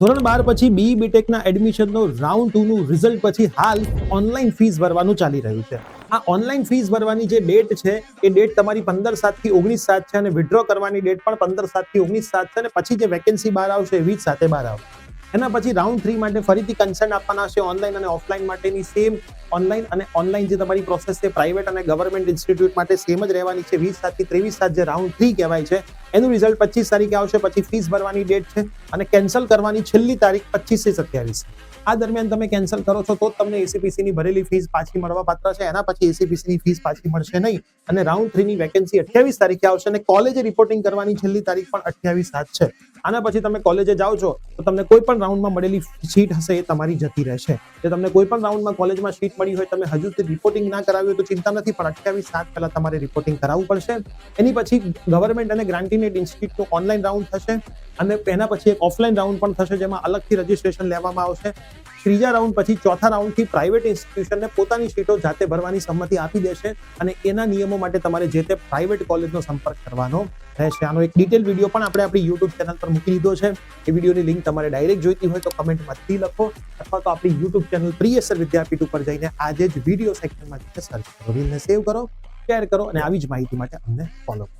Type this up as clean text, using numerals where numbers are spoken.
ધોરણ 12 પછી BE બીટેકના એડમિશનનો round 2 નું રિઝલ્ટ પછી હાલ ઓનલાઈન ફીસ ભરવાનું ચાલી રહ્યું છે. આ ઓનલાઈન ફીસ ભરવાની જે ડેટ છે એ ડેટ તમારી 15/7 થી 19/7 છે અને વિથડ્રો કરવાની ડેટ પણ 15/7 થી 19/7 છે અને પછી જે વેકેન્સી બહાર આવશે એ 20/7 બહાર આવશે. એના પછી રાઉન્ડ 3 માટે ફરીથી કન્સર્ન આપવાના છે ઓનલાઈન અને ઓફલાઈન માટેની સેમ ઓનલાઈન અને ઓનલાઈન જે તમારી પ્રોસેસ છે પ્રાઇવેટ અને ગવર્મેન્ટ ઇન્સ્ટિટ્યૂટ માટે સેમ જ રહેવાની છે. 20/7 થી 23/7 જે રાઉન્ડ 3 કહેવાય છે એનું રિઝલ્ટ 25 તારીખે આવશે. પછી ફીસ ભરવાની ડેટ છે અને કેન્સલ કરવાની છેલ્લી તારીખ 25 થી 27. આ દરમિયાન તમે કેન્સલ કરો છો તો તમને એસીપીસી ની ભરેલી ફીસ પાછી મળવા પાત્ર છે. એના પછી એસીપીસી ની ફીસ પાછી મળશે નહીં અને રાઉન્ડ 3 ની વેકેન્સી 28 તારીખે આવશે અને કોલેજે રિપોર્ટિંગ કરવાની છેલ્લી તારીખ પણ 28/7 છે. આના પછી તમે કોલેજે જાઓ છો તો તમને કોઈ પણ રાઉન્ડમાં મળેલી સીટ હશે એ તમારી જતી રહેશે. જો તમને કોઈ પણ રાઉન્ડમાં કોલેજમાં સીટ મળી હોય તમે હજુ સુધી રિપોર્ટિંગ ના કરાવ્યું હોય તો ચિંતા નથી, પણ 28/7 પહેલા તમારે રિપોર્ટિંગ કરાવવું પડશે. એની પછી ગવર્મેન્ટ અને ગ્રાન્ટીનેટ ઇન્સ્ટિટ્યૂટનું ઓનલાઈન રાઉન્ડ થશે અને એના પછી એક ઓફલાઈન રાઉન્ડ પણ થશે જેમાં અલગથી રજીસ્ટ્રેશન લેવામાં આવશે. ત્રીજા રાઉન્ડ પછી ચોથા રાઉન્ડથી પ્રાઇવેટ ઇન્સ્ટિટ્યુશનને પોતાની સીટો જાતે ભરવાની સંમતિ આપી દેશે અને એના નિયમો માટે તમારે જે તે પ્રાઇવેટ કોલેજનો સંપર્ક કરવાનો રહેશે. આનો એક ડિટેલ વિડીયો પણ આપણે આપણી યુટ્યુબ ચેનલ પર મૂકી દીધો છે. એ વિડીયોની લિંક તમારે ડાયરેક્ટ જોઈતી હોય તો કમેન્ટમાં થી લખો અથવા તો આપણી યુટ્યુબ ચેનલ પ્રિયસર વિદ્યાપીઠ ઉપર જઈને આજે જ વિડીયો સેક્શનમાં સર્ચ કરો, રીલને સેવ કરો, શેર કરો અને આવી જ માહિતી માટે અમને ફોલો કરો.